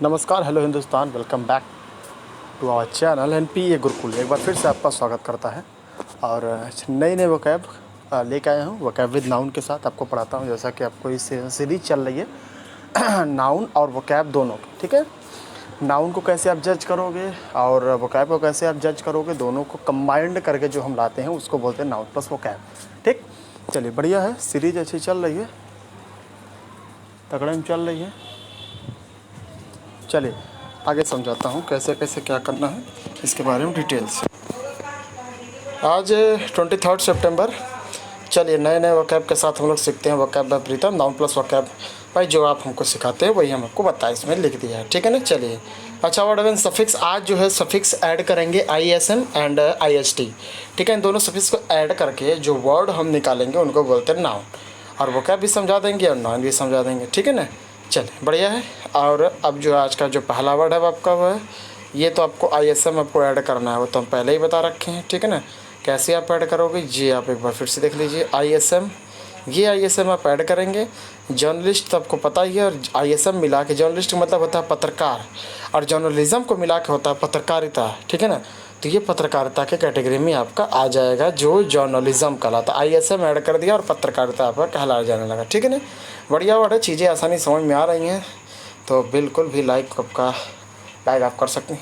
नमस्कार, hello Hindustan, welcome back to our channel NPA Gurukul. एक बार फिर से आपका स्वागत करता है और नए वोकैब लेके आया हूँ। वोकैब विद नाउन के साथ आपको पढ़ाता हूँ, जैसा कि आपको इस सीरीज चल रही है नाउन और वोकैब दोनों की। ठीक है, नाउन को कैसे आप जज करोगे और वोकैब को कैसे आप जज करोगे, दोनों को कंबाइंड करके जो हम लाते हैं उसको बोलते हैं नाउन प्लस वोकैब। ठीक, चलिए बढ़िया है, सीरीज अच्छी चल रही है, तगड़े में चल रही है। चलिए आगे समझाता हूँ कैसे कैसे क्या करना है इसके बारे में डिटेल से। आज 23 सितंबर। चलिए नए वोकैब के साथ हम लोग सीखते हैं वोकैब बाय प्रीतम, नाउन प्लस वोकैब। भाई जो आप हमको सिखाते हैं वही हम आपको बताएं, इसमें लिख दिया है। ठीक है ना, चलिए। अच्छा, वर्ड एंड सफिक्स, आज जो है सफिक्स ऐड करेंगे ISM एंड IST। ठीक है, इन दोनों सफिक्स को ऐड करके जो वर्ड हम निकालेंगे उनको बोलते हैं नाउन, और वोकैब भी समझा देंगे और नाउन भी समझा देंगे। ठीक है ना, चलिए बढ़िया है। और अब जो आज का जो पहला वर्ड है आपका वो है, ये तो आपको ISM आपको ऐड करना है, वो तो हम पहले ही बता रखे हैं। ठीक है ना, कैसे आप ऐड करोगे जी आप एक बार फिर से देख लीजिए। ISM, ये ISM आप ऐड करेंगे। जर्नलिस्ट तो आपको पता ही है, और ISM मिला के जर्नलिस्ट मतलब होता है पत्रकार, और जर्नलिज्म को मिला के होता है पत्रकारिता। ठीक है ना, तो ये पत्रकारिता के कैटेगरी में आपका आ जाएगा, जो जर्नलिज्म कहलाता है। ISM ऐड कर दिया और पत्रकारिता आपका कहलाया जाने लगा। ठीक है ना, बढ़िया वर्ड है, चीज़ें आसानी समझ में आ रही हैं तो बिल्कुल भी लाइक आप कर सकते हैं,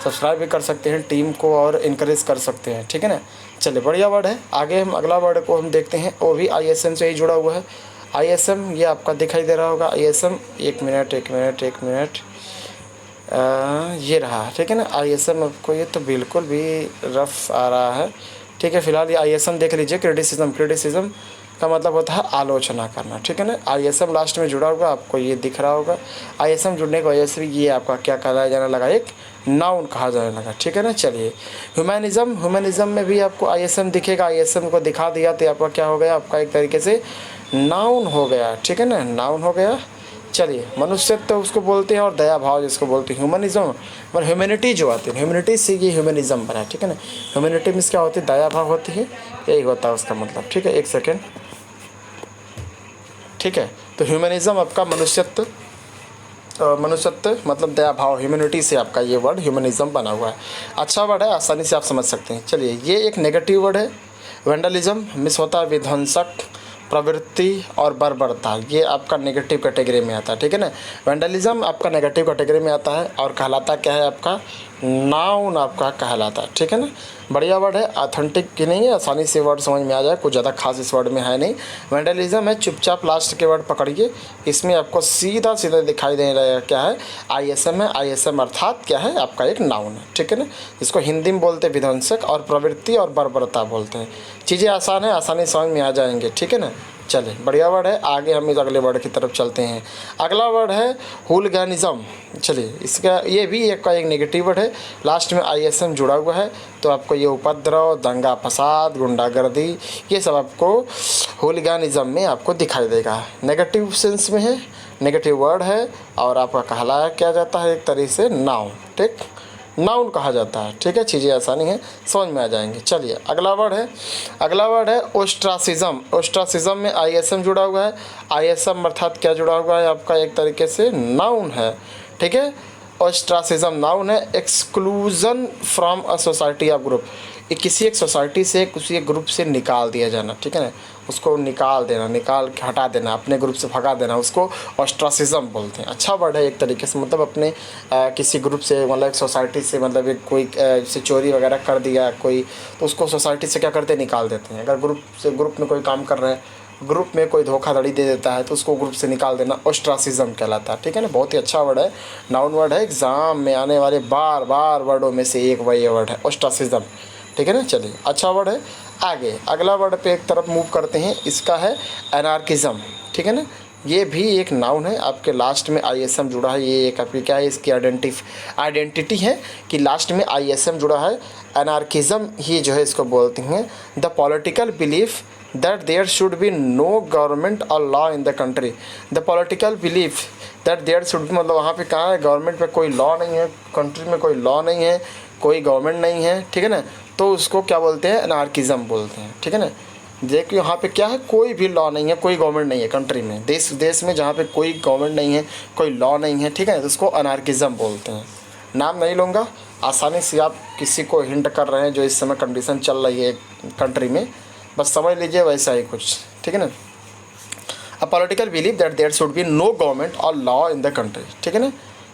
सब्सक्राइब भी कर सकते हैं टीम को और इनकरेज कर सकते हैं। ठीक है ना, चलिए बढ़िया वर्ड है। आगे हम अगला वर्ड को हम देखते हैं, वो भी ISM से ही जुड़ा हुआ है। ISM ये आपका दिखाई दे रहा होगा, ISM एक मिनट ये रहा। ठीक है ना, ISM आपको ये तो बिल्कुल भी रफ आ रहा है। ठीक है, फिलहाल ये ISM देख लीजिए। क्रिटिसिज्म का मतलब होता है आलोचना करना। ठीक है ना, ISM लास्ट में जुड़ा होगा, आपको ये दिख रहा होगा। ISM जुड़ने की वजह से ये आपका क्या कहलाया जाने लगा, एक नाउन कहा जाने लगा। ठीक है ना, चलिए। ह्यूमनिज्म में भी आपको ISM दिखेगा। ISM को दिखा दिया तो आपका क्या हो गया, आपका एक तरीके से नाउन हो गया। ठीक है ना, नाउन हो गया। चलिए, मनुष्यत्व तो उसको बोलते हैं, और दया भाव जिसको बोलते हैं ह्यूमनिज्म, और ह्यूमैनिटी जो आती है, ह्यूमैनिटी से ये ह्यूमनिज्म बना है। ठीक है ना, ह्यूमैनिटी मीन्स क्या होती है, दया भाव होती है, यही होता है उसका मतलब। ठीक है, एक सेकेंड। ठीक है, तो ह्यूमनिज्म आपका मनुष्यत्व मतलब दया भाव, ह्यूमैनिटी से आपका ये वर्ड ह्यूमनिज्म बना हुआ है। अच्छा वर्ड है, आसानी से आप समझ सकते हैं। चलिए, ये एक नेगेटिव वर्ड है। वैंडलिज्म मिस होता है विध्वंसक प्रवृत्ति और बर्बरता, ये आपका नेगेटिव कैटेगरी में आता है। ठीक है ना, वैंडलिज्म आपका नेगेटिव कैटेगरी में आता है और कहलाता क्या है, आपका नाउन आपका कहलाता है। ठीक है ना, बढ़िया वर्ड है, ऑथेंटिक की नहीं है, आसानी से वर्ड समझ में आ जाए, कुछ ज़्यादा खास इस वर्ड में है नहीं। वैंडलिज्म है, चुपचाप लास्ट के वर्ड पकड़िए, इसमें आपको सीधा सीधा दिखाई देने लगेगा क्या है, ISM है। ISM अर्थात क्या है, आपका एक नाउन है। ठीक है ना, इसको हिंदी में बोलते हैं विध्वंसक, और प्रवृत्ति और बर्बरता बोलते हैं। चीज़ें आसान है, आसानी समझ में आ जाएंगे। ठीक है ना, चलिए बढ़िया वर्ड है। आगे हम इस अगले वर्ड की तरफ चलते हैं। अगला वर्ड है हुलगैनिज़्म। चलिए, इसका ये भी एक नेगेटिव वर्ड है, लास्ट में ISM जुड़ा हुआ है, तो आपको ये उपद्रव, दंगा फसाद, गुंडागर्दी, ये सब आपको हुलगैनिज़्म में आपको दिखाई देगा। नेगेटिव सेंस में है, नेगेटिव वर्ड है, और आपका कहलाया क्या जाता है, एक तरीके से नाउन। ठीक, नाउन कहा जाता है। ठीक है, चीज़ें आसानी है, समझ में आ जाएंगी। चलिए अगला वर्ड है ओस्ट्रासिज्म। ओस्ट्रासिज्म में ISM जुड़ा हुआ है। ISM अर्थात क्या जुड़ा हुआ है, आपका एक तरीके से नाउन है। ठीक है, ओस्ट्रासिज्म नाउन है। Exclusion from a society of group, ये किसी एक सोसाइटी से, किसी एक ग्रुप से निकाल दिया जाना। ठीक है ना, उसको निकाल देना, निकाल के हटा देना, अपने ग्रुप से भगा देना, उसको ऑस्ट्रासिज्म बोलते हैं। अच्छा वर्ड है एक तरीके से, मतलब अपने किसी ग्रुप से, मतलब सोसाइटी से, मतलब एक कोई जैसे चोरी वगैरह कर दिया कोई, तो उसको सोसाइटी से क्या करते हैं, निकाल देते हैं। अगर ग्रुप में कोई काम कर रहे हैं, ग्रुप में कोई धोखाधड़ी दे देता है, तो उसको ग्रुप से निकाल देना ऑस्ट्रासिज्म कहलाता है। ठीक है ना, बहुत ही अच्छा वर्ड है, नाउन वर्ड है, एग्जाम में आने वाले बार वर्डों में से एक वही वर्ड है, ऑस्ट्रासिज्म। ठीक है ना, चलिए अच्छा वर्ड है। आगे अगला वर्ड पे एक तरफ मूव करते हैं, इसका है एनार्किज्म। ठीक है ना, ये भी एक नाउन है, आपके लास्ट में ISM जुड़ा है, ये एक आपकी क्या है, इसकी आइडेंटिटी है कि लास्ट में ISM जुड़ा है। एनार्किज्म ही जो है इसको बोलते हैं the political belief that there should be no government और law in the country. The political belief that there should be, मतलब वहाँ पे कहाँ है, गवर्नमेंट पे कोई लॉ नहीं है, कंट्री में कोई लॉ नहीं है, कोई गवर्नमेंट नहीं है। ठीक है ना, तो उसको क्या बोलते हैं, एनार्किज्म बोलते हैं। ठीक है ना, देखिए यहाँ पे क्या है, कोई भी लॉ नहीं है, कोई गवर्नमेंट नहीं है कंट्री में, देश में जहाँ पे कोई गवर्नमेंट नहीं है, कोई लॉ नहीं है, ठीक है, तो उसको अनार्किज्म बोलते हैं। नाम नहीं लूँगा, आसानी से आप किसी को हिंट कर रहे हैं जो इस समय कंडीशन चल रही है कंट्री में, बस समझ लीजिए वैसा ही कुछ, ठीक है ना। A political believe that there should be no government और लॉ इन द कंट्री, ठीक है ना।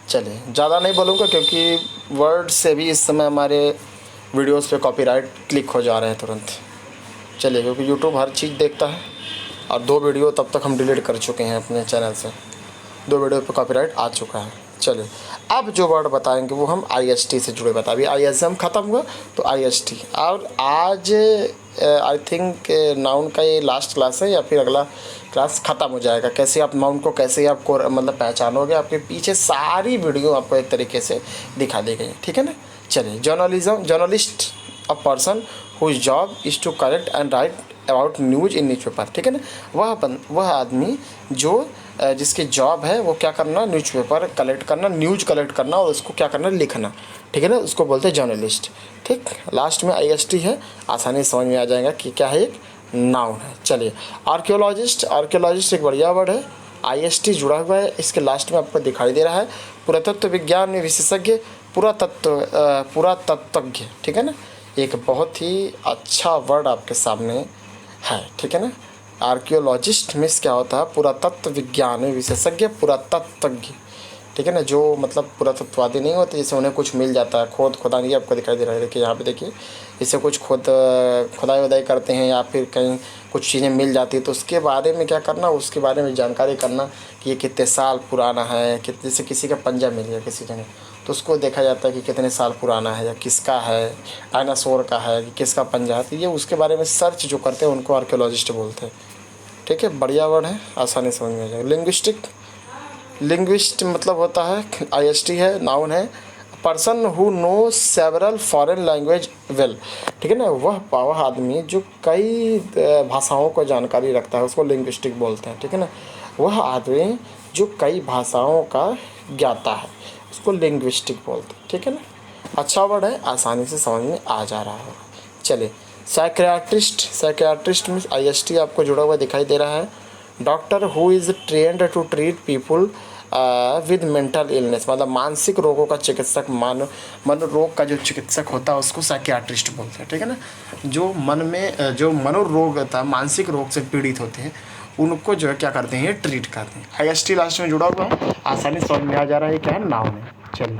चलिए ज़्यादा नहीं बोलूँगा क्योंकि वर्ड से भी इस समय हमारे वीडियोस पे कॉपीराइट क्लिक हो जा रहे हैं तुरंत। चलिए, क्योंकि यूट्यूब हर चीज़ देखता है, और 2 वीडियो तब तक हम डिलीट कर चुके हैं अपने चैनल से, 2 वीडियो पे कॉपीराइट आ चुका है। चलिए, अब जो वर्ड बताएंगे वो हम IST से जुड़े बता, अभी ISM ख़त्म हुआ तो IST, और आज आई थिंक नाउन का ये लास्ट क्लास है या फिर अगला क्लास ख़त्म हो जाएगा। कैसे आप नाउन को कैसे आपको मतलब पहचानोगे, आपके पीछे सारी वीडियो आपको एक तरीके से दिखा दी गई, ठीक है ना। चलिए, journalist a person whose job is to collect and write about news in newspaper, ठीक है ना। वह आदमी जो जिसकी जॉब है वो क्या करना, न्यूज़पेपर कलेक्ट करना, न्यूज़ कलेक्ट करना और उसको क्या करना, लिखना, ठीक है ना, उसको बोलते हैं जर्नलिस्ट। ठीक, लास्ट में IST है, आसानी से समझ में आ जाएगा कि क्या है, एक नाउन है। चलिए, आर्कियोलॉजिस्ट एक बढ़िया वर्ड है, IST जुड़ा हुआ है, इसके लास्ट में आपको दिखाई दे रहा है। पुरातत्व विज्ञान में विशेषज्ञ, पुरातत्वज्ञ, ठीक है ना, एक बहुत ही अच्छा वर्ड आपके सामने है, ठीक है ना। आर्कियोलॉजिस्ट मीन्स क्या होता है, पुरातत्व विज्ञान में विशेषज्ञ, पुरातत्वज्ञ, ठीक है ना, जो मतलब पुरातत्ववादी नहीं होते, जैसे उन्हें कुछ मिल जाता है, खुदाई आपको दिखाई दे रहा है, देखिए यहाँ पे देखिए, इससे कुछ खुदाई वदाई करते हैं या फिर कहीं कुछ चीज़ें मिल जाती है तो उसके बारे में क्या करना, उसके बारे में जानकारी करना कि ये कितने साल पुराना है, कितने से किसी का पंजा मिल गया किसी जगह तो उसको देखा जाता है कि कितने साल पुराना है या किसका है, डायनासोर का है कि किसका पंजा है, तो ये उसके बारे में सर्च जो करते हैं उनको आर्कियोलॉजिस्ट बोलते हैं। ठीक है, बढ़िया वर्ड है, आसानी समझ में आ जाएगा। लिंग्विस्ट मतलब होता है, IST है, नाउन है, person who know several foreign language well, ठीक है ना, वह आदमी जो कई भाषाओं को जानकारी रखता है उसको लिंग्विस्टिक बोलते हैं, ठीक है ना। वह आदमी जो कई भाषाओं का ज्ञाता है उसको लिंग्विस्टिक बोलते हैं, ठीक है ना। अच्छा वर्ड है, आसानी से समझ में आ जा रहा है। चलिए, साइकियाट्रिस्ट में IST आपको जुड़ा हुआ दिखाई दे रहा है। Doctor who is trained to treat people with mental illness, मतलब मानसिक रोगों का चिकित्सक, मनोरोग का जो चिकित्सक होता है उसको साइकियाट्रिस्ट बोलते हैं, ठीक है ना। जो मन में जो मनोरोग होता है, मानसिक रोग से पीड़ित होते हैं उनको जो है क्या करते हैं, ट्रीट करते हैं। IST लास्ट में जुड़ा हुआ है, आसानी समझ में आ जा रहा है क्या है, नाउन है। चलिए,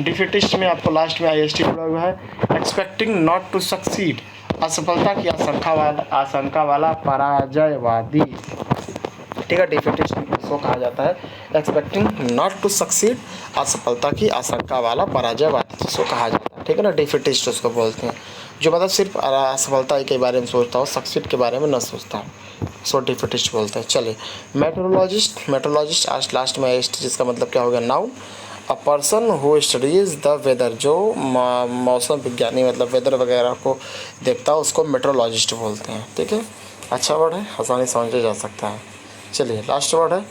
डिफिटिस्ट में आपको लास्ट में IST जुड़ा हुआ है। एक्सपेक्टिंग नॉट टू सक्सीड, असफलता की आशंका वाला पराजयवादी, ठीक है, डिफिटिस्ट इसको कहा जाता है। एक्सपेक्टिंग नॉट टू सक्सीड, असफलता की आशंका वाला पराजयवादी इसको कहा जाता है, ठीक है ना, डिफिटिस्ट उसको बोलते हैं। जो मतलब सिर्फ असफलता के बारे में सोचता हो, सक्सीड के बारे में न सोचता हो, सो डिफिटिस्ट बोलते हैं। चलिए, मेट्रोलॉजिस्ट आज लास्ट में IST जिसका मतलब क्या हो गया, noun. A person who studies the weather, जो मौसम विज्ञानी मतलब वेदर वगैरह को देखता है उसको मेट्रोलॉजिस्ट बोलते हैं, ठीक है। अच्छा वर्ड है, आसानी समझा जा सकता है। चलिए, लास्ट वर्ड है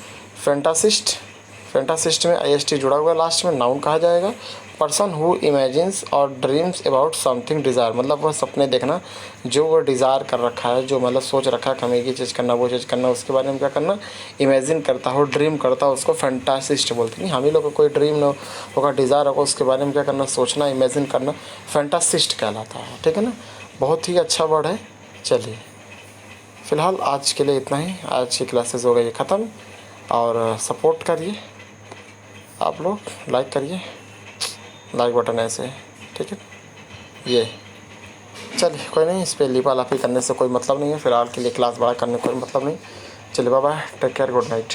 फैंटासिस्ट में IST जुड़ा हुआ है, लास्ट में नाउन कहा जाएगा। पर्सन हु इमेजिन्स और ड्रीम्स अबाउट समथिंग डिज़ायर, मतलब वह सपने देखना जो वो डिज़ायर कर रखा है, जो मतलब सोच रखा है हमें ये चीज़ करना वो चीज़ करना, उसके बारे में क्या करना, इमेजिन करता हो, ड्रीम करता हो, उसको फैंटासिस्ट बोलते हैं। हम ही लोग को कोई ड्रीम न होगा, डिज़ायर होगा, उसके बारे में क्या करना, सोचना, इमेजिन करना, फैंटासिस्ट कहलाता है, ठीक है ना। बहुत ही अच्छा वर्ड है। चलिए, फ़िलहाल आज के लिए इतना ही, आज की क्लासेस हो गई ख़त्म, और सपोर्ट करिए आप लोग, लाइक करिए, लाइक बटन ऐसे, ठीक है। ये चलिए, कोई नहीं, इस पर लिपालापी करने से कोई मतलब नहीं है, फ़िलहाल के लिए क्लास बड़ा करने का कोई मतलब नहीं। चलिए, bye bye, take care, good night.